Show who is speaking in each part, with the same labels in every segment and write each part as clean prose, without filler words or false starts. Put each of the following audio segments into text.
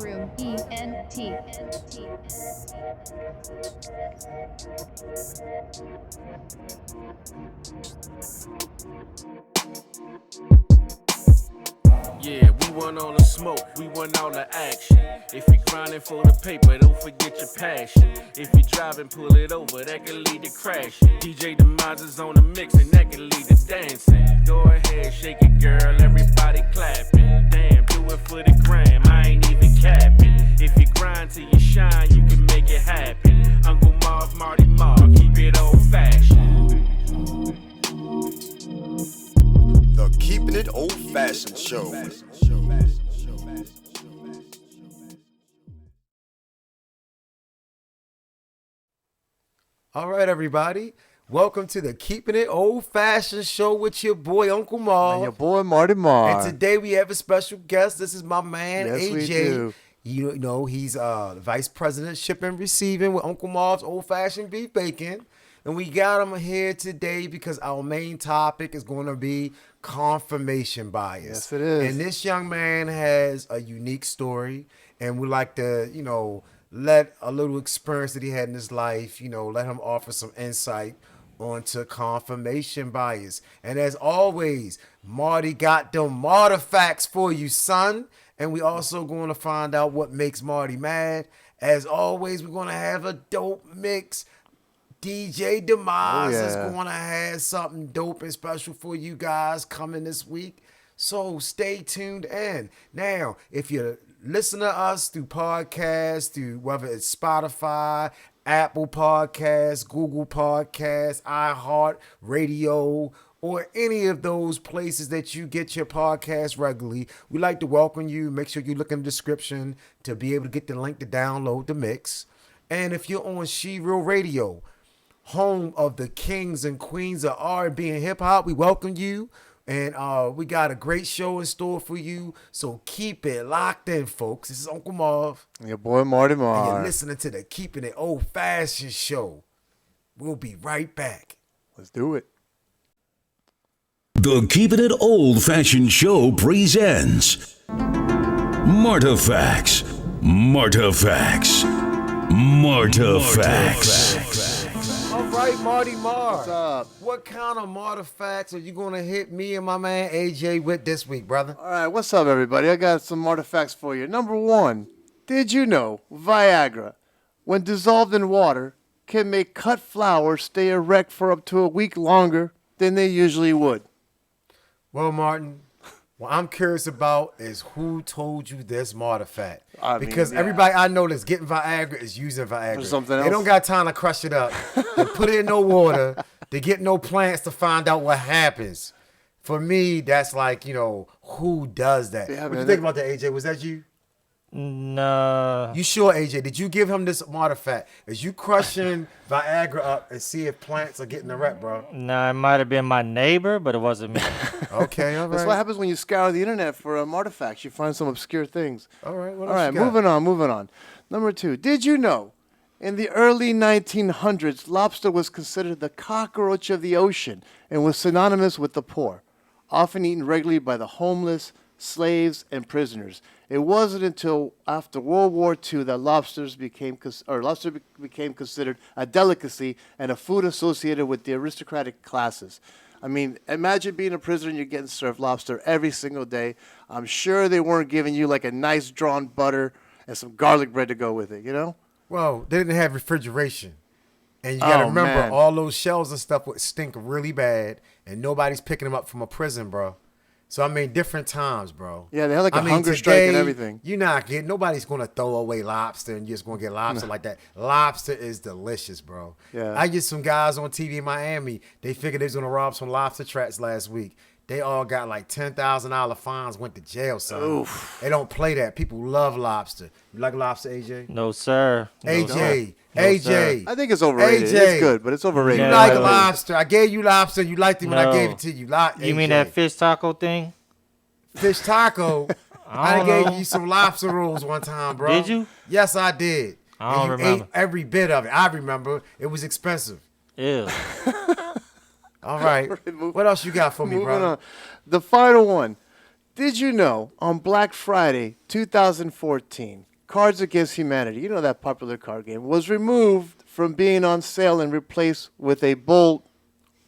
Speaker 1: Room ENT.
Speaker 2: Yeah, we want all the smoke, we want all the action. If you're grinding for the paper, don't forget your passion. If you're driving, pull it over, that can lead to crashing. DJ Demise is on the mix, and that can lead to dancing. Go ahead, shake it, girl, everybody clapping. Damn, do it for the gram, I ain't even capping. If you grind till you shine, you can make it happen. Uncle Marv, Marty Marv, keep it old fashioned.
Speaker 3: The Keepin' It Old Fashioned Show.
Speaker 4: All right, everybody. Welcome to the Keepin' It Old Fashioned Show with your boy, Uncle Marv.
Speaker 5: And your boy, Marty Marv.
Speaker 4: And today we have a special guest. This is my man,
Speaker 5: Yes,
Speaker 4: AJ.
Speaker 5: we do.
Speaker 4: You know, he's Vice President Shipping and Receiving with Uncle Marv's Old Fashioned Beef Bacon. And we got him here today because our main topic is going to be confirmation bias.
Speaker 5: Yes, it is.
Speaker 4: And this young man has a unique story, and we like to, let a little experience that he had in his life, let him offer some insight onto confirmation bias. And as always, Marty got them Marta facts for you, son. And we also going to find out what makes Marty mad. As always, we're going to have a dope mix. DJ Demise is going to have something dope and special for you guys coming this week. So stay tuned in. Now, if you listen to us through podcasts, through whether it's Spotify, Apple Podcasts, Google Podcasts, iHeart Radio, or any of those places that you get your podcast regularly, we'd like to welcome you. Make sure you look in the description to be able to get the link to download the mix. And if you're on She Real Radio, home of the kings and queens of R&B and hip hop, we welcome you. And we got a great show in store for you. So keep it locked in, folks. This is Uncle Marv.
Speaker 5: Your boy, Marty Marv.
Speaker 4: And you're listening to the Keepin' It Old Fashioned Show. We'll be right back.
Speaker 5: Let's do it.
Speaker 6: The Keepin' It Old Fashioned Show presents Martifacts. Martifacts. Martifacts.
Speaker 4: All right, Marty Marv.
Speaker 5: What's up?
Speaker 4: What kind of artifacts are you going to hit me and my man AJ with this week, brother?
Speaker 5: All right, what's up, everybody? I got some artifacts for you. Number one, did you know Viagra, when dissolved in water, can make cut flowers stay erect for up to a week longer than they usually would?
Speaker 4: Well, Martin, what I'm curious about is who told you this artifact. Because everybody I know that's getting Viagra is using Viagra.
Speaker 5: For something else?
Speaker 4: They don't got time to crush it up. They put it in no water. They get no plants to find out what happens. For me, that's like, who does that?
Speaker 5: Yeah,
Speaker 4: What
Speaker 5: man,
Speaker 4: you think about that, AJ? Was that you?
Speaker 7: No.
Speaker 4: You sure, AJ? Did you give him this artifact? Is you crushing Viagra up and see if plants are getting erect, bro?
Speaker 7: No, it might have been my neighbor, but it wasn't me.
Speaker 4: Okay, all right.
Speaker 5: That's what happens when you scour the internet for artifacts. You find some obscure things.
Speaker 4: All right, what
Speaker 5: All
Speaker 4: else
Speaker 5: right,
Speaker 4: you got?
Speaker 5: moving on. Number two, did you know in the early 1900s, lobster was considered the cockroach of the ocean and was synonymous with the poor, often eaten regularly by the homeless, slaves, and prisoners. It wasn't until after World War II that lobster became considered a delicacy and a food associated with the aristocratic classes. I mean, imagine being a prisoner and you're getting served lobster every single day. I'm sure they weren't giving you like a nice drawn butter and some garlic bread to go with it,
Speaker 4: Well, they didn't have refrigeration. And you got to remember,
Speaker 5: man.
Speaker 4: all those shells and stuff would stink really bad, and nobody's picking them up from a prison, bro. So, I mean, different times, bro.
Speaker 5: Yeah, they had like a hunger strike and everything.
Speaker 4: Nobody's going to throw away lobster and you're just going to get lobster like that. Lobster is delicious, bro.
Speaker 5: Yeah.
Speaker 4: I get some guys on TV in Miami. They figured they was going to rob some lobster traps last week. They all got like $10,000 fines, went to jail, son.
Speaker 5: Oof.
Speaker 4: They don't play that. People love lobster. You like lobster, AJ?
Speaker 7: No, sir. No,
Speaker 4: AJ.
Speaker 7: No,
Speaker 4: AJ.
Speaker 5: I think it's overrated.
Speaker 4: AJ.
Speaker 5: It's good, but it's overrated.
Speaker 4: You
Speaker 7: Yeah,
Speaker 4: like
Speaker 7: no.
Speaker 4: lobster. I gave you lobster. You liked it when I
Speaker 7: No.
Speaker 4: gave it to you.
Speaker 7: You mean that fish taco thing?
Speaker 4: fish taco? I
Speaker 7: don't
Speaker 4: gave
Speaker 7: know.
Speaker 4: you some lobster rolls one time, bro.
Speaker 7: Did you?
Speaker 4: Yes, I did.
Speaker 7: I don't
Speaker 4: and you
Speaker 7: remember.
Speaker 4: ate every bit of it. I remember. It was expensive.
Speaker 7: Ew.
Speaker 4: All right. What else you got for me,
Speaker 5: Moving
Speaker 4: brother?
Speaker 5: on. The final one. Did you know on Black Friday 2014, Cards Against Humanity, you know that popular card game, was removed from being on sale and replaced with a bull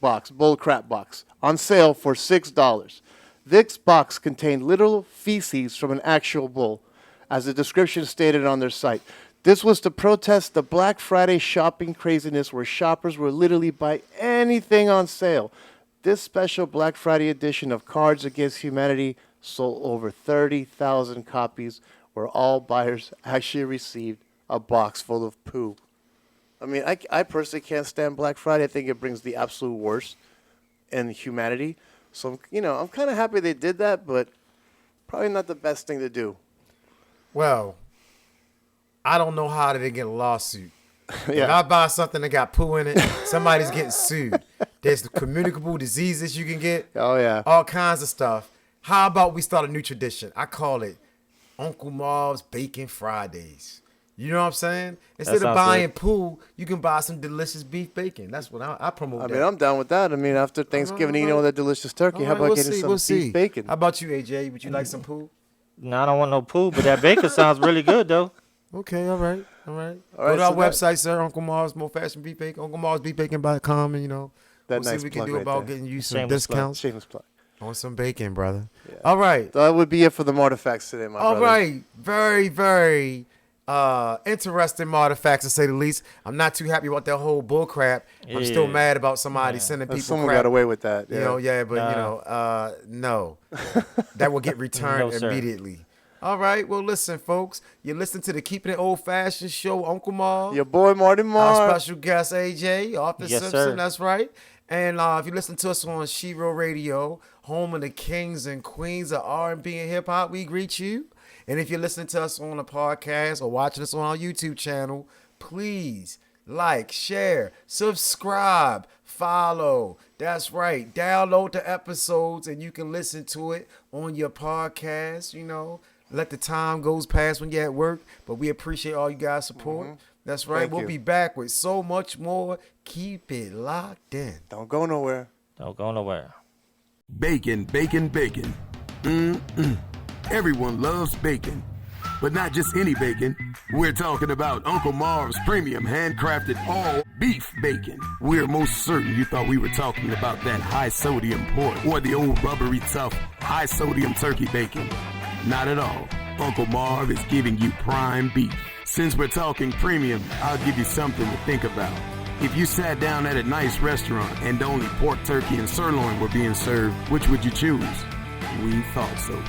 Speaker 5: crap box, on sale for $6. This box contained literal feces from an actual bull, as the description stated on their site. This was to protest the Black Friday shopping craziness where shoppers were literally buy anything on sale. This special Black Friday edition of Cards Against Humanity sold over 30,000 copies, where all buyers actually received a box full of poo. I mean, I personally can't stand Black Friday. I think it brings the absolute worst in humanity. So, I'm kind of happy they did that, but probably not the best thing to do.
Speaker 4: Well, I don't know how they didn't get a lawsuit.
Speaker 5: Yeah.
Speaker 4: If I buy something that got poo in it, somebody's getting sued. There's the communicable diseases you can get.
Speaker 5: Oh, yeah.
Speaker 4: All kinds of stuff. How about we start a new tradition? I call it Uncle Marv's Bacon Fridays. You know what I'm saying? Instead of
Speaker 7: sounds
Speaker 4: buying
Speaker 7: good.
Speaker 4: poo, you can buy some delicious beef bacon. That's what I promote.
Speaker 5: I
Speaker 4: that.
Speaker 5: mean, I'm down with that. I mean, after Thanksgiving, eating all that delicious turkey, how
Speaker 4: All right,
Speaker 5: about
Speaker 4: we'll
Speaker 5: getting
Speaker 4: see,
Speaker 5: some beef bacon?
Speaker 4: How about you, AJ? Would you like some poo?
Speaker 7: No, I don't want no poo, but that bacon sounds really good though.
Speaker 4: Okay, all right.
Speaker 5: All
Speaker 4: Go
Speaker 5: right,
Speaker 4: to our
Speaker 5: so that-
Speaker 4: website, sir. Uncle Marv's More Fashion Beef Bacon. UncleMarv'sBeefBacon.com, and
Speaker 5: That
Speaker 4: we'll see
Speaker 5: nice
Speaker 4: what we can
Speaker 5: plug
Speaker 4: do
Speaker 5: right
Speaker 4: about
Speaker 5: there.
Speaker 4: getting you some
Speaker 7: Shameless plug.
Speaker 4: discounts
Speaker 5: Shameless plug.
Speaker 4: on some bacon, brother. All right.
Speaker 5: So that would be it for the Martifacts today, my
Speaker 4: All
Speaker 5: brother.
Speaker 4: right. Very, very interesting artifacts, to say the least. I'm not too happy about that whole bull crap. I'm still
Speaker 7: Yeah.
Speaker 4: mad about somebody sending people
Speaker 5: Someone
Speaker 4: crap.
Speaker 5: got away with that. Yeah.
Speaker 4: No. That will get returned
Speaker 7: No, sir.
Speaker 4: immediately. All right. Well, listen, folks. You're listening to the Keeping It Old Fashioned show, Uncle Marv.
Speaker 5: Your boy Marty
Speaker 4: Our
Speaker 5: Marr.
Speaker 4: special guest, AJ, Arthur
Speaker 7: Yes,
Speaker 4: Simpson,
Speaker 7: sir.
Speaker 4: that's right. And if you listen to us on Shiro Radio, home of the kings and queens of R&B and hip-hop, we greet you. And if you're listening to us on a podcast or watching us on our YouTube channel, please like, share, subscribe, follow. That's right. Download the episodes and you can listen to it on your podcast, Let the time goes past when you're at work, but we appreciate all you guys' support. That's right.
Speaker 5: Thank
Speaker 4: We'll
Speaker 5: you.
Speaker 4: be back with so much more. Keep it locked in.
Speaker 5: Don't go nowhere.
Speaker 7: Don't go nowhere.
Speaker 6: Bacon, bacon, bacon. Everyone loves bacon. But not just any bacon. We're talking about Uncle Marv's premium handcrafted all beef bacon. We're most certain you thought we were talking about that high sodium pork or the old rubbery tough high sodium turkey bacon. Not at all. Uncle Marv is giving you prime beef. Since we're talking premium, I'll give you something to think about. If you sat down at a nice restaurant and only pork, turkey, and sirloin were being served, which would you choose? We thought so.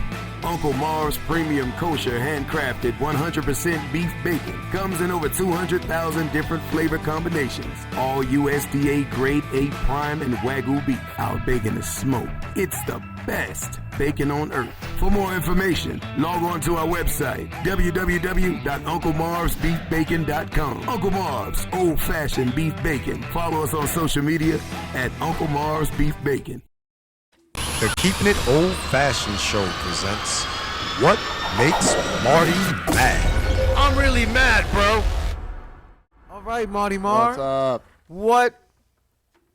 Speaker 6: Uncle Marv's premium kosher handcrafted 100% beef bacon comes in over 200,000 different flavor combinations. All USDA grade A prime and Wagyu beef. Our bacon is smoked. It's the best bacon on earth. For more information, log on to our website, www.unclemarvsbeefbacon.com. Uncle Marv's Old Fashioned Beef Bacon. Follow us on social media at Uncle Marv's Beef Bacon.
Speaker 3: The Keeping It Old Fashioned Show presents What Makes Marty Mad?
Speaker 4: I'm really mad, bro. All right, Marty Marr.
Speaker 5: What's up?
Speaker 4: What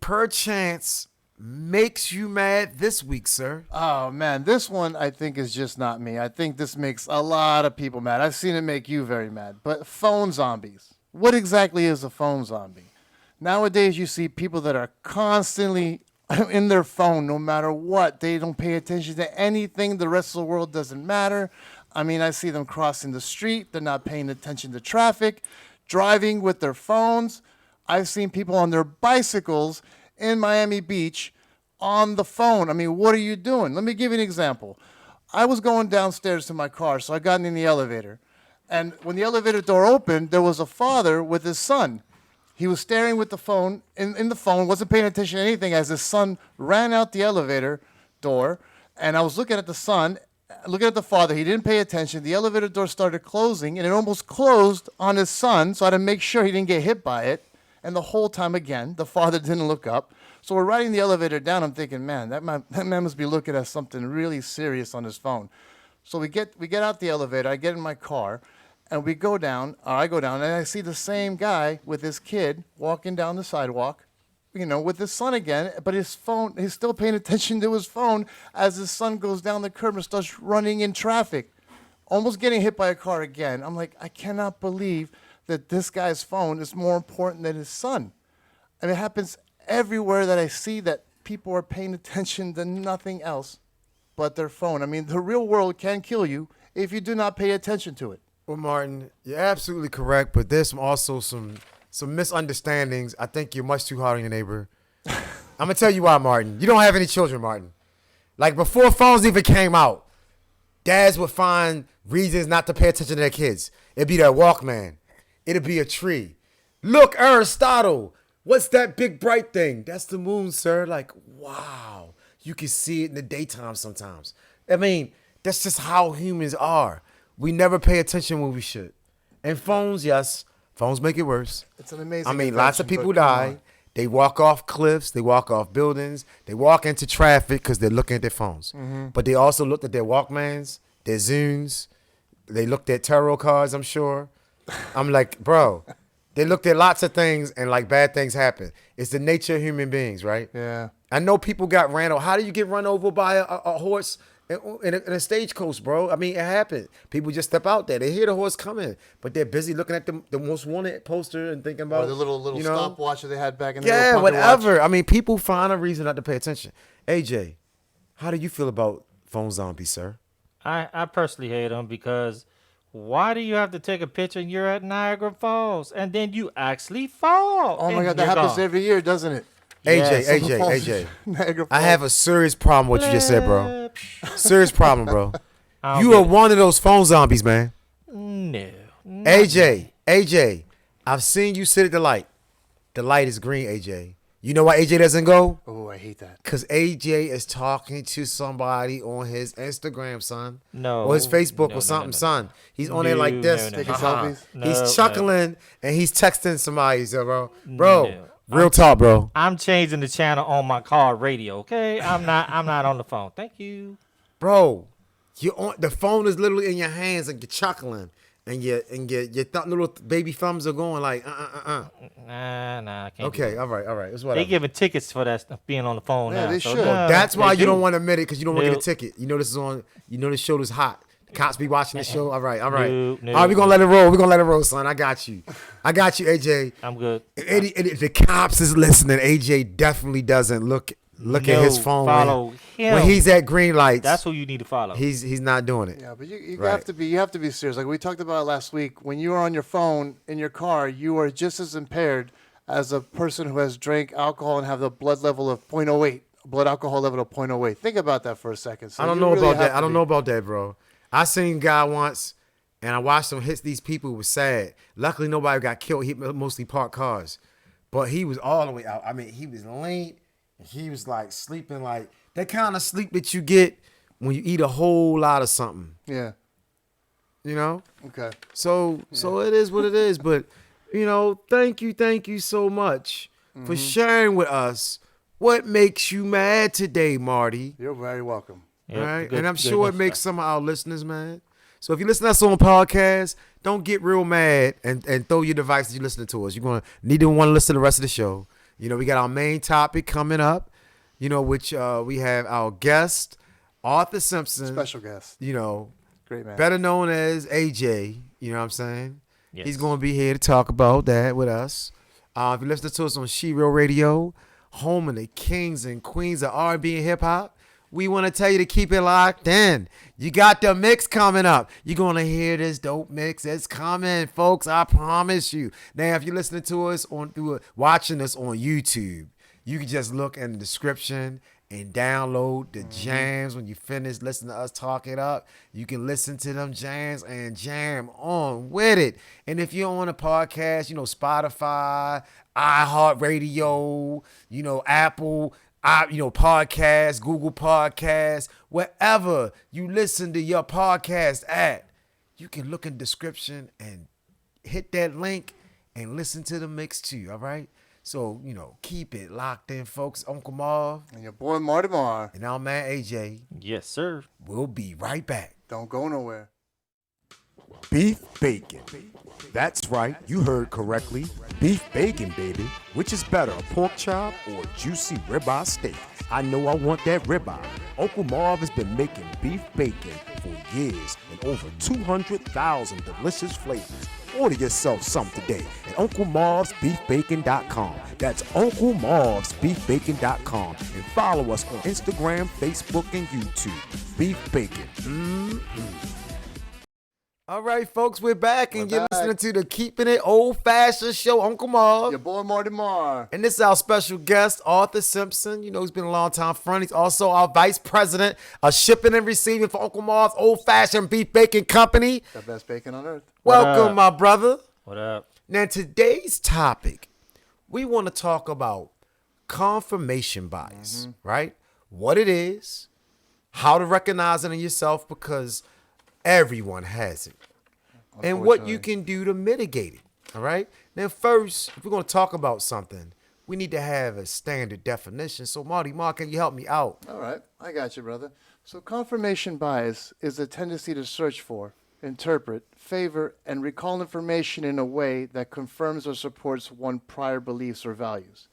Speaker 4: perchance makes you mad this week, sir?
Speaker 5: Oh, man. This one, I think, is just not me. I think this makes a lot of people mad. I've seen it make you very mad. But phone zombies. What exactly is a phone zombie? Nowadays, you see people that are constantly in their phone no matter what. They don't pay attention to anything. The rest of the world doesn't matter. I mean, I see them crossing the street. They're not paying attention to traffic, driving with their phones. I've seen people on their bicycles in Miami Beach on the phone. I mean, what are you doing? Let me give you an example. I was going downstairs to my car, so I got in the elevator. And when the elevator door opened, there was a father with his son. He was staring with the phone, in the phone, wasn't paying attention to anything as his son ran out the elevator door. And I was looking at the son, looking at the father. He didn't pay attention. The elevator door started closing, and it almost closed on his son, so I had to make sure he didn't get hit by it. And the whole time, again, the father didn't look up. So we're riding the elevator down. I'm thinking, man, that man must be looking at something really serious on his phone. So we get out the elevator. I get in my car. And we go down, or I go down, and I see the same guy with his kid walking down the sidewalk, with his son again, but he's still paying attention to his phone as his son goes down the curb and starts running in traffic, almost getting hit by a car again. I'm like, I cannot believe that this guy's phone is more important than his son. And it happens everywhere that I see that people are paying attention to nothing else but their phone. I mean, the real world can kill you if you do not pay attention to it.
Speaker 4: Well, Martin, you're absolutely correct, but there's also some misunderstandings. I think you're much too hard on your neighbor. I'm going to tell you why, Martin. You don't have any children, Martin. Like, before phones even came out, dads would find reasons not to pay attention to their kids. It'd be their Walkman. It'd be a tree. Look, Aristotle, what's that big bright thing? That's the moon, sir. Like, wow. You can see it in the daytime sometimes. I mean, that's just how humans are. We never pay attention when we should. And phones, yes, phones make it worse.
Speaker 5: It's an amazing
Speaker 4: I mean,
Speaker 5: invention,
Speaker 4: lots of people
Speaker 5: but come
Speaker 4: die.
Speaker 5: on.
Speaker 4: They walk off cliffs. They walk off buildings. They walk into traffic because they're looking at their phones.
Speaker 5: Mm-hmm.
Speaker 4: But they also looked at their Walkmans, their Zunes. They looked at tarot cards, I'm sure. I'm like, bro, they looked at lots of things and like bad things happen. It's the nature of human beings, right?
Speaker 5: Yeah.
Speaker 4: I know people got ran over. How do you get run over by a horse in a stagecoach, bro? I mean, it happened. People just step out there. They hear the horse coming, but they're busy looking at the most wanted poster and thinking about
Speaker 5: Or the little
Speaker 4: you know,
Speaker 5: stopwatch that they had back in the
Speaker 4: yeah,
Speaker 5: little pocket
Speaker 4: whatever.
Speaker 5: watch.
Speaker 4: I mean, people find a reason not to pay attention. AJ, how do you feel about phone zombies, sir?
Speaker 7: I personally hate them because why do you have to take a picture and you're at Niagara Falls and then you actually fall?
Speaker 5: Oh my
Speaker 7: and
Speaker 5: God, that
Speaker 7: you're
Speaker 5: happens
Speaker 7: gone?
Speaker 5: every year, doesn't it?
Speaker 4: AJ.
Speaker 5: Niagara
Speaker 4: I
Speaker 5: Falls.
Speaker 4: have a serious problem with what you just said, bro. Serious problem, bro.
Speaker 7: I don't
Speaker 4: You
Speaker 7: get
Speaker 4: are
Speaker 7: it.
Speaker 4: one of those phone zombies, man.
Speaker 7: No.
Speaker 4: AJ, I've seen you sit at the light. The light is green, AJ. You know why AJ doesn't go?
Speaker 5: Oh, I hate that.
Speaker 4: Because AJ is talking to somebody on his Instagram, son.
Speaker 7: No.
Speaker 4: Or his Facebook
Speaker 7: No,
Speaker 4: or
Speaker 7: no,
Speaker 4: something,
Speaker 7: no, no.
Speaker 4: son. He's on there like this.
Speaker 7: no,
Speaker 5: Taking
Speaker 7: no.
Speaker 5: selfies?
Speaker 4: He's
Speaker 7: No,
Speaker 4: chuckling and he's texting somebody, so bro. Bro,
Speaker 7: No.
Speaker 4: real talk, bro.
Speaker 7: I'm changing the channel on my car radio, okay? I'm not on the phone. Thank you.
Speaker 4: Bro, the phone is literally in your hands and you're chuckling. And your little baby thumbs are going like,
Speaker 7: Nah, I can't. do
Speaker 4: Okay,
Speaker 7: it.
Speaker 4: all right. It's whatever.
Speaker 7: They giving tickets for that stuff being on the phone
Speaker 5: Yeah,
Speaker 7: now.
Speaker 5: they
Speaker 7: so
Speaker 5: should.
Speaker 7: no,
Speaker 4: That's why
Speaker 7: they
Speaker 4: you
Speaker 7: do.
Speaker 4: don't want to admit it because you don't want to get a
Speaker 7: Nope.
Speaker 4: ticket. You know this is on. You know the show is hot. The cops be watching the show. All right.
Speaker 7: No,
Speaker 4: All right, we're gonna let it roll. We're gonna let it roll, son. I got you, AJ.
Speaker 7: I'm good.
Speaker 4: If the cops is listening, AJ definitely doesn't look at his
Speaker 7: No,
Speaker 4: phone
Speaker 7: follow him.
Speaker 4: when he's at green lights.
Speaker 7: That's who you need to follow.
Speaker 4: he's not doing it.
Speaker 5: Yeah, but you
Speaker 4: Right.
Speaker 5: have to be serious. Like we talked about last week, when you are on your phone in your car, you are just as impaired as a person who has drank alcohol and have the blood level of 0.08, blood alcohol level of 0.08. Think about that for a second. So
Speaker 4: I don't
Speaker 5: you
Speaker 4: know
Speaker 5: really
Speaker 4: about
Speaker 5: have
Speaker 4: that.
Speaker 5: to
Speaker 4: I don't
Speaker 5: be.
Speaker 4: know about that, bro. I seen a guy once, and I watched him hit these people. It was sad. Luckily, nobody got killed. He mostly parked cars, but he was all the way out. I mean, he was lean. He was like sleeping like that kind of sleep that you get when you eat a whole lot of something.
Speaker 5: Yeah.
Speaker 4: You know.
Speaker 5: Okay.
Speaker 4: So it is what it is. But thank you so much for sharing with us what makes you mad today, Marty.
Speaker 5: You're very welcome.
Speaker 7: Yep,
Speaker 4: All right,
Speaker 7: good-
Speaker 4: and I'm
Speaker 7: good
Speaker 4: sure it
Speaker 7: stuff.
Speaker 4: makes some of our listeners mad. So if you listen to us on podcast, don't get real mad and throw your device as you listening to us. You're gonna need to want to listen to the rest of the show. We got our main topic coming up. Which we have our guest Arthur Simpson,
Speaker 5: Special guest. Great man.
Speaker 4: better known as AJ. You know what I'm saying?
Speaker 7: Yes.
Speaker 4: He's gonna be here to talk about that with us. If you listen to us on She Real Radio, home of the kings and queens of R&B and hip hop, we want to tell you to keep it locked in. You got the mix coming up. You're going to hear this dope mix. It's coming, folks. I promise you. Now, if you're listening to us watching us on YouTube, you can just look in the description and download the jams. When you finish listening to us talk it up, you can listen to them jams and jam on with it. And if you're on a podcast, Spotify, iHeartRadio, Apple, podcasts, Google Podcasts, wherever you listen to your podcast at, you can look in the description and hit that link and listen to the mix too, all right? So, keep it locked in, folks. Uncle Marv
Speaker 5: And your boy Marty Mar.
Speaker 4: and our man AJ.
Speaker 7: Yes, sir.
Speaker 4: We'll be right back.
Speaker 5: Don't go nowhere.
Speaker 3: Beef bacon. That's right, you heard correctly. Beef bacon, baby. Which is better, a pork chop or a juicy ribeye steak? I know I want that ribeye. Uncle Marv has been making beef bacon for years and over 200,000 delicious flavors. Order yourself some today at UncleMarvsBeefBacon.com. That's UncleMarvsBeefBacon.com. And follow us on Instagram, Facebook, and YouTube. Beef Bacon.
Speaker 4: All right, folks, we're back, and
Speaker 5: We're
Speaker 4: you're
Speaker 5: back.
Speaker 4: listening to the Keeping It Old Fashioned Show, Uncle Marv.
Speaker 5: Your boy Marty Marr.
Speaker 4: And this is our special guest, Arthur Simpson. You know, he's been a long time friend. He's also our vice president of shipping and receiving for Uncle Marv's Old Fashioned Beef Bacon Company.
Speaker 5: The best bacon on earth.
Speaker 4: Welcome,
Speaker 7: up?
Speaker 4: my brother.
Speaker 7: What up?
Speaker 4: Now, today's topic, we want to talk about confirmation bias, right? What it is, how to recognize it in yourself, because everyone has it, and what you can do to mitigate it, all right? Now, first, if we're going to talk about something, we need to have a standard definition. So, Marty, can you help me out?
Speaker 5: All right, I got you, brother. So confirmation bias is a tendency to search for, interpret, favor, and recall information in a way that confirms or supports one's prior beliefs or values.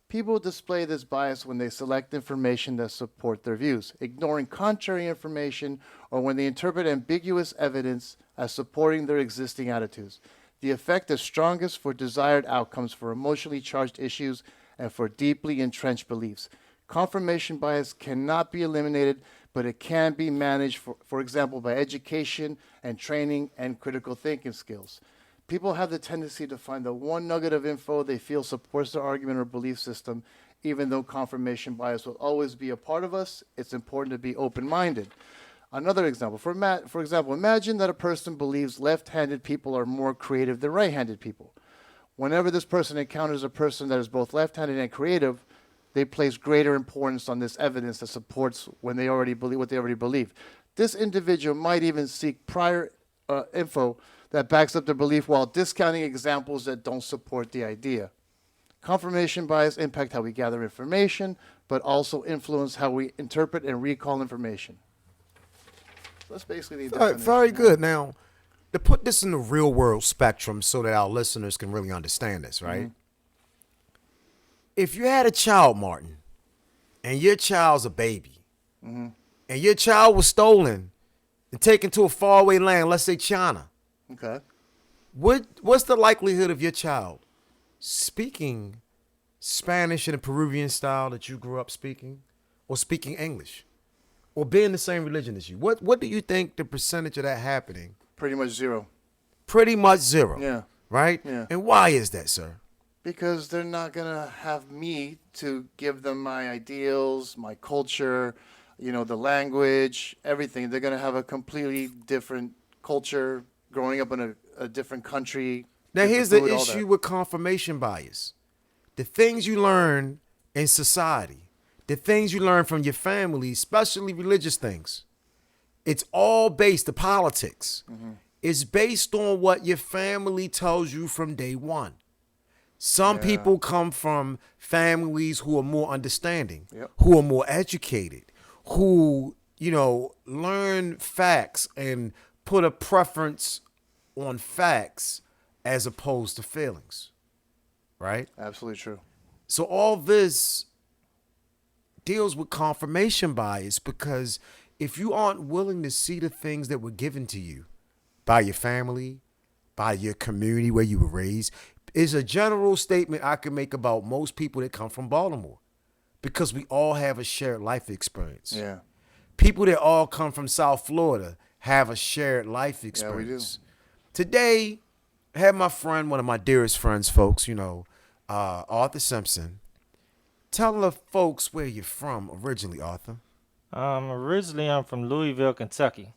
Speaker 5: People display this bias when they select information that support their views, ignoring contrary information, or when they interpret ambiguous evidence as supporting their existing attitudes. The effect is strongest for desired outcomes for emotionally charged issues and for deeply entrenched beliefs. Confirmation bias cannot be eliminated, but it can be managed, for example, by education and training and critical thinking skills. People have the tendency to find the one nugget of info they feel supports their argument or belief system. Even though confirmation bias will always be a part of us, it's important to be open-minded. Another example, for example, imagine that a person believes left-handed people are more creative than right-handed people. Whenever this person encounters a person that is both left-handed and creative, they place greater importance on this evidence that supports when they already believe what they already believe. This individual might even seek prior info that backs up their belief while discounting examples that don't support the idea. Confirmation bias impact how we gather information, but also influence how we interpret and recall information. That's basically the definition.
Speaker 4: Very good. Now, to put this in the real world spectrum so that our listeners can really understand this, right? If you had a child, Martin, and your child's a baby, and your child was stolen and taken to a faraway land, let's say China,
Speaker 5: Okay.
Speaker 4: what's the likelihood of your child speaking Spanish in a Peruvian style that you grew up speaking, or speaking English, or being the same religion as you? What do you think the percentage of that happening?
Speaker 5: Pretty much zero.
Speaker 4: Pretty much zero.
Speaker 5: Yeah.
Speaker 4: Right?
Speaker 5: Yeah.
Speaker 4: And why is that, sir?
Speaker 5: Because they're not going to have me to give them my ideals, my culture, the language, everything. They're going to have a completely different culture, growing up in a different country.
Speaker 4: Now,
Speaker 5: different
Speaker 4: here's the
Speaker 5: food, all that.
Speaker 4: issue with confirmation bias. The things you learn in society, the things you learn from your family, especially religious things, it's all based, the politics, is based on what your family tells you from day one. Some people come from families who are more understanding, who are more educated, who, learn facts and put a preference on facts as opposed to feelings, right?
Speaker 5: Absolutely true.
Speaker 4: So all this deals with confirmation bias, because if you aren't willing to see the things that were given to you by your family, by your community where you were raised, is a general statement I can make about most people that come from Baltimore, because we all have a shared life experience.
Speaker 5: Yeah.
Speaker 4: People that all come from South Florida have a shared life experience.
Speaker 5: Yeah, we do.
Speaker 4: Today, I had my friend, one of my dearest friends, folks, Arthur Simpson. Tell the folks where you're from originally, Arthur.
Speaker 7: Originally I'm from Louisville, Kentucky,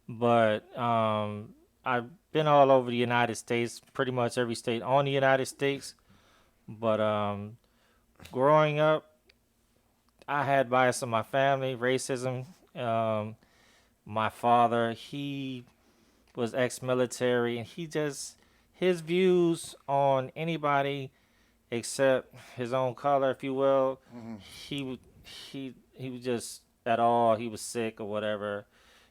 Speaker 7: but I've been all over the United States, pretty much every state on the United States. But growing up, I had bias in my family, racism. My father, he was ex-military, and his views on anybody except his own color, if you will, he was just at all. He was sick or whatever,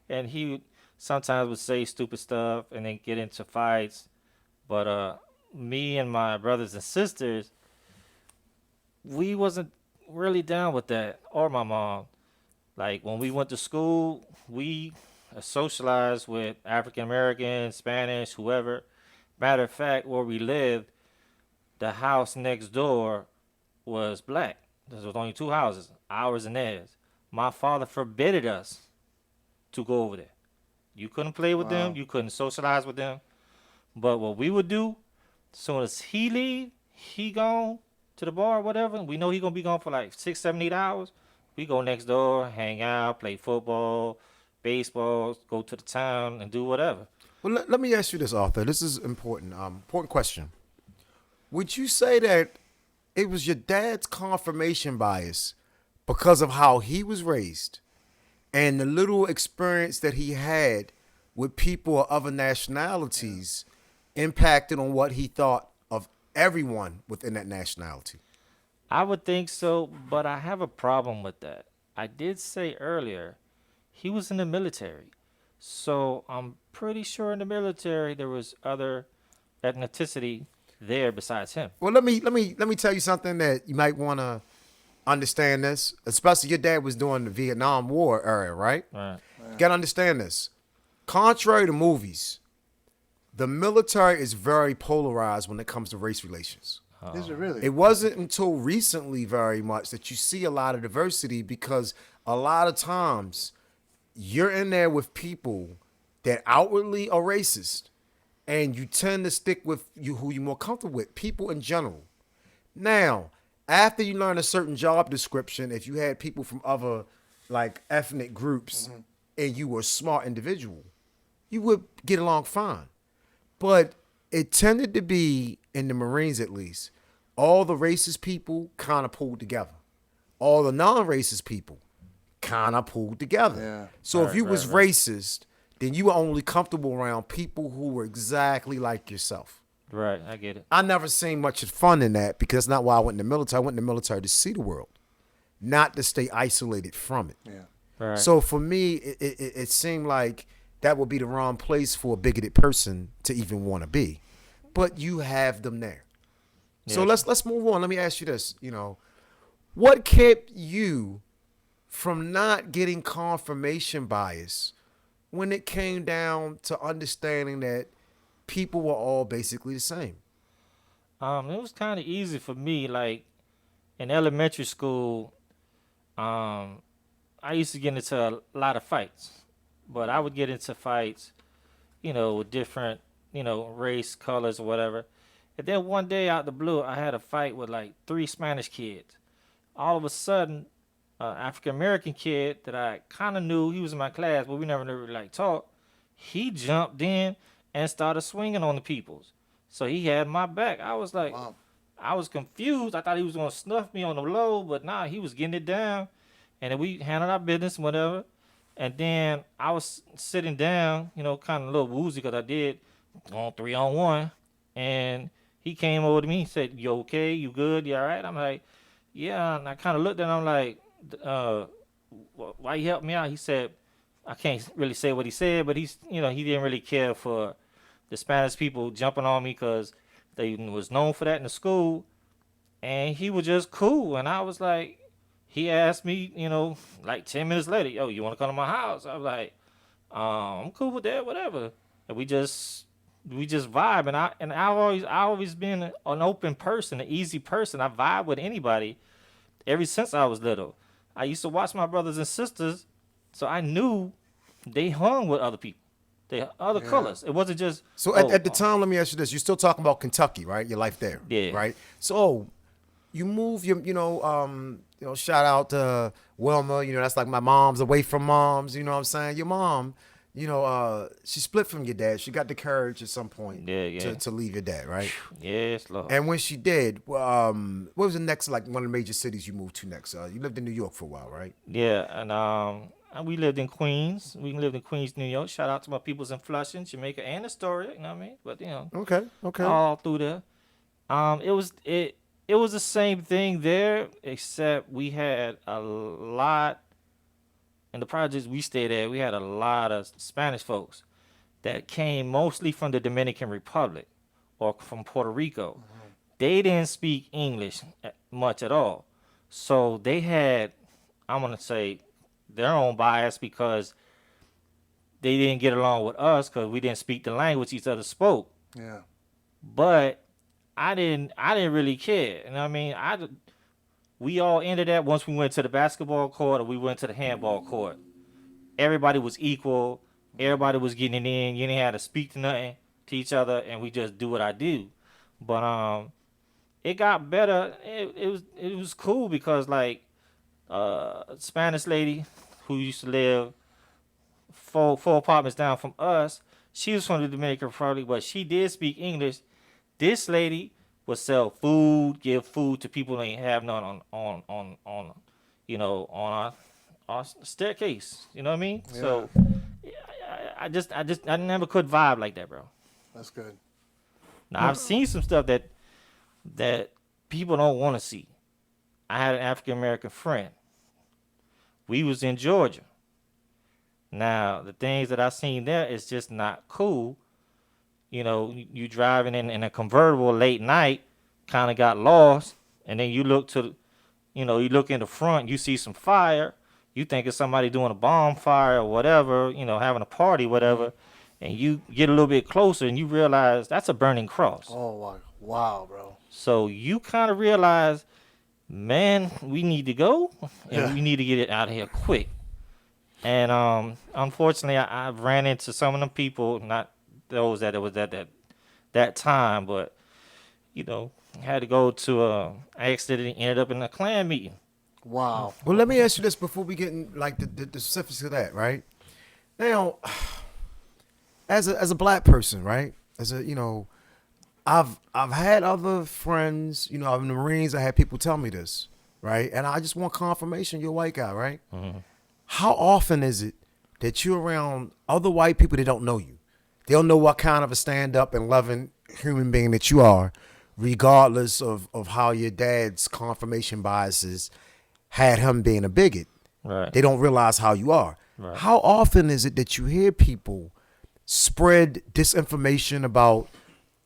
Speaker 7: and he sometimes would say stupid stuff and then get into fights. But me and my brothers and sisters, we wasn't really down with that, or my mom. Like when we went to school, we socialized with African Americans, Spanish, whoever. Matter of fact, where we lived, the house next door was black. There was only two houses, ours and theirs. My father forbade us to go over there. You couldn't play with them, you couldn't socialize with them. But what we would do, as soon as he leave, he gone to the bar or whatever, we know he gonna be gone for like 6, 7, 8 hours. We go next door, hang out, play football, baseball, go to the town and do whatever.
Speaker 4: Well, let me ask you this, Arthur. This is important. Important question. Would you say that it was your dad's confirmation bias because of how he was raised and the little experience that he had with people of other nationalities impacted on what he thought of everyone within that nationality?
Speaker 7: I would think so, but I have a problem with that. I did say earlier he was in the military. So I'm pretty sure in the military there was other ethnicity there besides him.
Speaker 4: Well, let me tell you something that you might want to understand this, especially your dad was during the Vietnam War era, right?
Speaker 7: Right.
Speaker 4: You got to understand this. Contrary to movies, the military is very polarized when it comes to race relations.
Speaker 5: Is it really?
Speaker 4: It wasn't until recently very much that you see a lot of diversity because a lot of times you're in there with people that outwardly are racist and you tend to stick with who you're more comfortable with, people in general. Now, after you learn a certain job description, if you had people from other like ethnic groups and you were a smart individual, you would get along fine. But it tended to be, in the Marines at least, all the racist people kind of pulled together. All the non-racist people kind of pulled together.
Speaker 5: Yeah.
Speaker 4: So if you was racist, then you were only comfortable around people who were exactly like yourself.
Speaker 7: Right, I get it.
Speaker 4: I never seen much of fun in that because that's not why I went in the military. I went in the military to see the world, not to stay isolated from it.
Speaker 5: Yeah.
Speaker 7: Right.
Speaker 4: So for me, it seemed like that would be the wrong place for a bigoted person to even want to be. But you have them there. So
Speaker 7: Yes.
Speaker 4: let's move on. Let me ask you this, what kept you from not getting confirmation bias when it came down to understanding that people were all basically the same?
Speaker 7: It was kind of easy for me. Like in elementary school, I used to get into a lot of fights, but I would get into fights, with different, race, colors, or whatever. And then one day out the blue, I had a fight with like 3 Spanish kids. All of a sudden, African American kid that I kind of knew, he was in my class, but we never really like talked. He jumped in and started swinging on the peoples. So he had my back. I was like,
Speaker 5: Wow.
Speaker 7: I was confused. I thought he was gonna snuff me on the low, but nah, he was getting it down. And then we handled our business, whatever. And then I was sitting down, kind of a little woozy because I did on 3-on-1. And he came over to me and said, "You okay? You good? You all right?" I'm like, "Yeah." And I kind of looked at him like, "Why you help me out?" He said, I can't really say what he said, but he didn't really care for the Spanish people jumping on me because they was known for that in the school. And he was just cool. And I was like, he asked me, like 10 minutes later, "Yo, you want to come to my house?" I was like, "I'm cool with that, whatever." And we just vibe. And I've always been an open person, an easy person. I vibe with anybody ever since I was little. I used to watch my brothers and sisters, so I knew they hung with other people. They other colors. It wasn't just
Speaker 4: So at the time, let me ask you this: you're still talking about Kentucky, right? Your life there,
Speaker 7: Yeah.
Speaker 4: right? So you move shout out to Wilma. That's like my mom's away from moms. You know what I'm saying? Your mom, she split from your dad. She got the courage at some point
Speaker 7: Yeah.
Speaker 4: to leave your dad, right?
Speaker 7: Yes, Lord.
Speaker 4: And when she did, what was the next, like one of the major cities you moved to next? You lived in New York for a while, right?
Speaker 7: Yeah, and we lived in Queens. We lived in Queens, New York. Shout out to my peoples in Flushing, Jamaica, and Astoria. You know what I mean? But
Speaker 4: Okay.
Speaker 7: all through there. It was the same thing there, except we had a lot in the projects we stayed at. We had a lot of Spanish folks that came mostly from the Dominican Republic or from Puerto Rico. They didn't speak English much at all. So they had, I'm gonna say, their own bias because they didn't get along with us because we didn't speak the language each other spoke.
Speaker 5: Yeah.
Speaker 7: But I didn't really care. You know what I mean? We all ended that once we went to the basketball court or we went to the handball court. Everybody was equal. Everybody was getting it in. You didn't have to speak to nothing to each other, and we just do what I do. But it got better. It was cool because like Spanish lady who used to live four apartments down from us, she was from the Dominican Republic, but she did speak English. This lady would sell food, give food to people that ain't have none on on our staircase. You know what I mean?
Speaker 5: Yeah.
Speaker 7: So I never could vibe like that, bro.
Speaker 5: That's good.
Speaker 7: Now I've seen some stuff that people don't want to see. I had an African American friend. We was in Georgia. Now the things that I seen there is just not cool. You know, you driving in a convertible late night, kind of got lost, and then you look you look in the front, you see some fire. You think it's somebody doing a bonfire or whatever, having a party, whatever, and you get a little bit closer and you realize that's a burning cross.
Speaker 5: Oh, wow, bro.
Speaker 7: So you kind of realize, man, we need to go and we need to get it out of here quick. And unfortunately, I've ran into some of them people, not those that it was at that time, but had to go to I accidentally ended up in a Klan meeting.
Speaker 5: Wow.
Speaker 4: Well, let me ask you this before we get in like the specifics of that, right? Now, as a black person, right? I've had other friends, in the Marines. I had people tell me this, right? And I just want confirmation. You're a white guy, right?
Speaker 7: Mm-hmm.
Speaker 4: How often is it that you're around other white people that don't know you? They don't know what kind of a stand-up and loving human being that you are, regardless of how your dad's confirmation biases had him being a bigot.
Speaker 7: Right.
Speaker 4: They don't realize how you are.
Speaker 7: Right.
Speaker 4: How often is it that you hear people spread disinformation about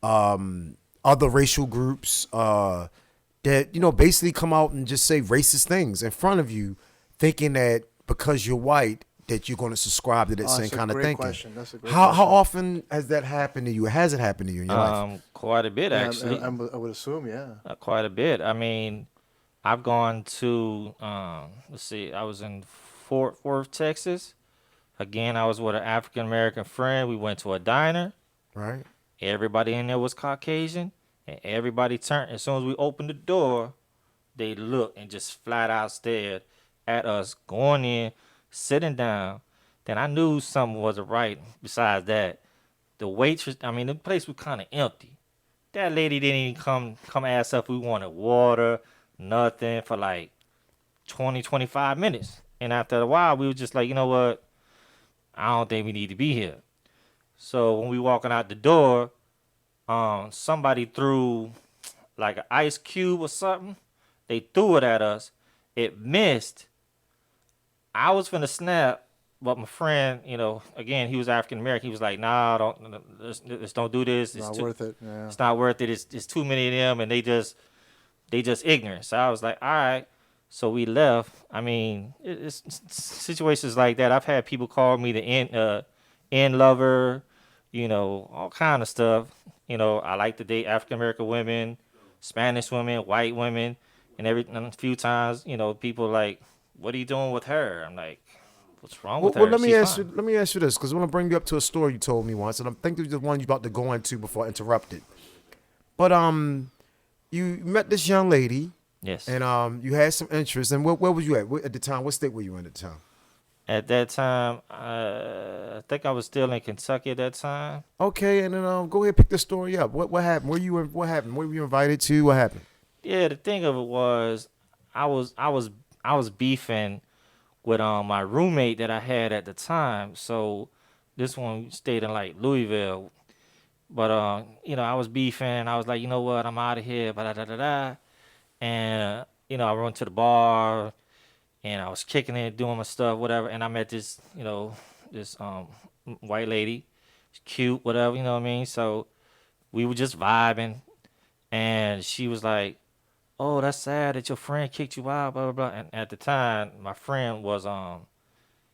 Speaker 4: other racial groups that basically come out and just say racist things in front of you, thinking that because you're white that you're going to subscribe to that same kind of thinking?
Speaker 5: Question. That's a great
Speaker 4: How
Speaker 5: question.
Speaker 4: often has that happened to you? Has it happened to you in your life?
Speaker 7: Quite a bit, actually.
Speaker 5: I would assume, yeah.
Speaker 7: Quite a bit. I mean, I've gone to, let's see, I was in Fort Worth, Texas. Again, I was with an African American friend. We went to a diner.
Speaker 4: Right.
Speaker 7: Everybody in there was Caucasian, and everybody turned. As soon as we opened the door, they looked and just flat out stared at us going in, sitting down. Then I knew something wasn't right. Besides that, the waitress, the place was kind of empty. That lady didn't even come ask us if we wanted water, nothing for like 20, 25 minutes. And after a while, we were just like, you know what? I don't think we need to be here. So when we walking out the door, somebody threw like an ice cube or something. They threw it at us. It missed. I was finna snap, but my friend, again, he was African American. He was like, "Nah, let's don't do this.
Speaker 5: It's not worth it. Yeah.
Speaker 7: It's not worth it. It's too many of them, and they just ignorant." So I was like, "All right." So we left. It's situations like that. I've had people call me the end lover, all kind of stuff. I like to date African American women, Spanish women, white women, and a few times, people like, "What are you doing with her?" I'm like, "What's wrong with her?"
Speaker 4: Let me
Speaker 7: She's
Speaker 4: ask
Speaker 7: fine.
Speaker 4: you. Let me ask you this, because I want to bring you up to a story you told me once, and I think this is the one you're about to go into before I interrupt it. But you met this young lady.
Speaker 7: Yes.
Speaker 4: And you had some interest. And where was you at the time? What state were you in at the time?
Speaker 7: At that time, I think I was still in Kentucky at that time.
Speaker 4: Okay, and then go ahead, pick the story up. What happened? What happened? Where were you invited to? What happened?
Speaker 7: Yeah, the thing of it was, I was beefing with my roommate that I had at the time. So this one stayed in like Louisville, but I was beefing. I was like, you know what, I'm out of here. But da da da. And I went to the bar, and I was kicking it, doing my stuff, whatever. And I met this, this white lady, cute, whatever, you know what I mean. So we were just vibing, and she was like, "Oh, that's sad that your friend kicked you out." Blah blah blah. And at the time, my friend was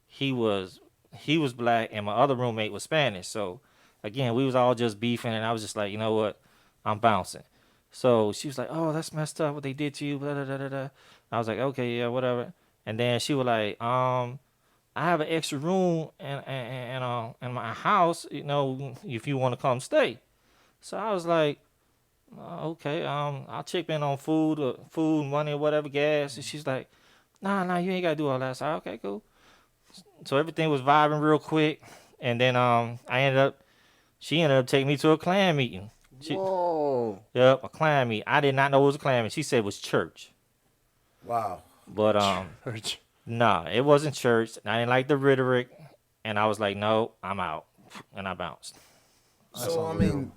Speaker 7: he was he was black, and my other roommate was Spanish. So again, we was all just beefing, and I was just like, you know what, I'm bouncing. So she was like, "Oh, that's messed up what they did to you." Blah, blah, blah, blah, blah. I was like, "Okay, yeah, whatever." And then she was like, "I have an extra room in my house. You know, if you want to come stay." So I was like, "Okay, I'll chip in on food, money, whatever, gas." And she's like, "Nah, you ain't gotta do all that." So okay, cool. So everything was vibing real quick, and then she ended up taking me to a clan meeting.
Speaker 5: Whoa.
Speaker 7: Yep, a clan meeting. I did not know it was a clan meeting. She said it was church,
Speaker 4: Wow.
Speaker 7: but
Speaker 5: Church.
Speaker 7: nah, it wasn't church. I didn't like the rhetoric, and I was like, "No, I'm out," and I bounced.
Speaker 4: So I mean,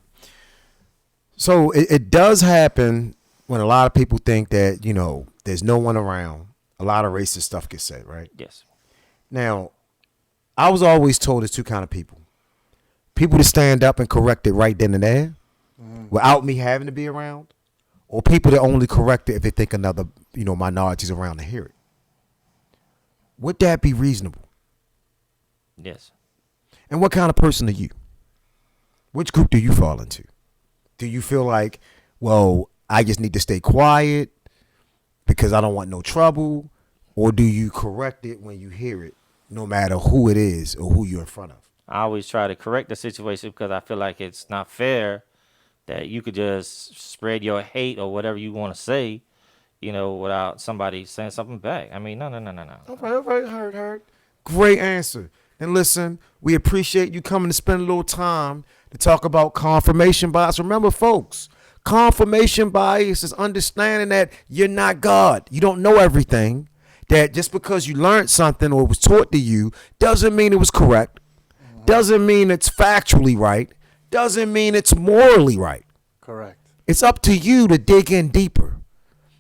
Speaker 4: so it does happen when a lot of people think that there's no one around. A lot of racist stuff gets said, right?
Speaker 7: Yes.
Speaker 4: Now, I was always told there's two kind of people: people to stand up and correct it right then and there, without me having to be around, or people that only correct it if they think another minority's around to hear it. Would that be reasonable?
Speaker 7: Yes.
Speaker 4: And what kind of person are you? Which group do you fall into? Do you feel like, well, I just need to stay quiet because I don't want no trouble? Or do you correct it when you hear it, no matter who it is or who you're in front of?
Speaker 7: I always try to correct the situation because I feel like it's not fair that you could just spread your hate or whatever you want to say, without somebody saying something back. I mean, no.
Speaker 4: All right, heard. Great answer. And listen, we appreciate you coming to spend a little time to talk about confirmation bias. Remember, folks, confirmation bias is understanding that you're not God. You don't know everything. That just because you learned something or was taught to you doesn't mean it was correct. Doesn't mean it's factually right. Doesn't mean it's morally right.
Speaker 5: Correct.
Speaker 4: It's up to you to dig in deeper,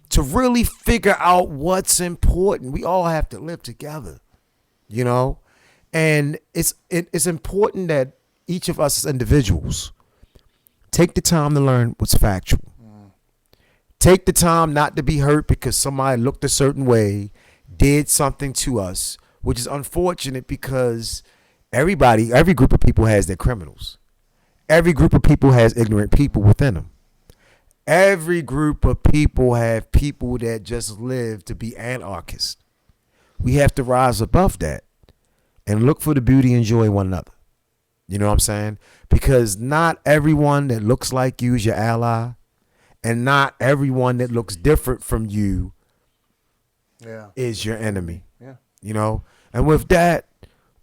Speaker 4: to really figure out what's important. We all have to live together, and it's important that each of us as individuals take the time to learn what's factual. Take the time not to be hurt because somebody looked a certain way, did something to us, which is unfortunate because every group of people has their criminals. Every group of people has ignorant people within them. Every group of people have people that just live to be anarchists. We have to rise above that and look for the beauty and joy in one another. You know what I'm saying? Because not everyone that looks like you is your ally, and not everyone that looks different from you is your enemy.
Speaker 5: Yeah.
Speaker 4: And with that,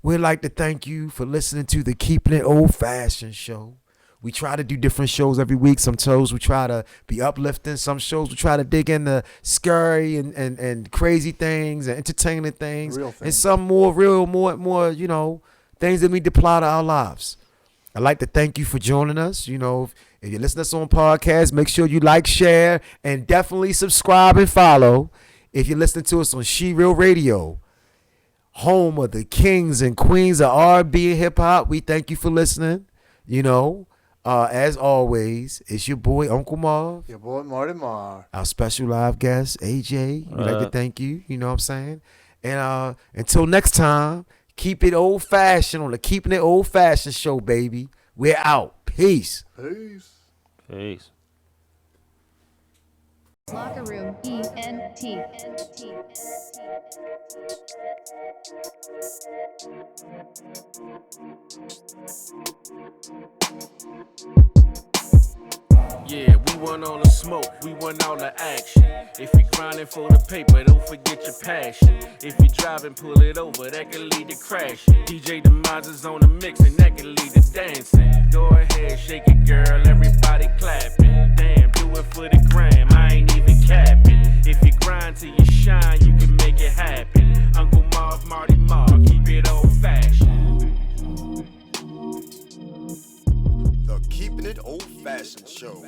Speaker 4: we'd like to thank you for listening to the Keeping It Old Fashioned show. We try to do different shows every week. Some shows we try to be uplifting. Some shows we try to dig into scary and crazy things and entertaining things.
Speaker 5: Real things.
Speaker 4: And some more real, more things that we apply to our lives. I'd like to thank you for joining us. If you listen to us on podcasts, make sure you like, share, and definitely subscribe and follow. If you're listening to us on She Real Radio, home of the kings and queens of R&B and hip hop, we thank you for listening. As always, it's your boy Uncle Marv,
Speaker 5: Your boy Marty Mar.
Speaker 4: our special live guest AJ. We'd like to thank you. You know what I'm saying? And until next time, keep it old fashioned on the Keeping It Old Fashioned show, baby. We're out. Peace.
Speaker 7: Peace.
Speaker 1: Locker room ENT.
Speaker 2: Yeah, we want all the smoke, we want all the action. If you're grinding for the paper, don't forget your passion. If you're driving, pull it over, that can lead to crashing. DJ Demise is on the mix, and that can lead to dancing. Go ahead, shake it, girl, everybody clapping. Damn, do it for the gram, I ain't even capping. If you grind till you shine, you can make it happen. Uncle Marv, Marty Marv, keep it old fashioned.
Speaker 3: The Keeping It Old Fashioned show.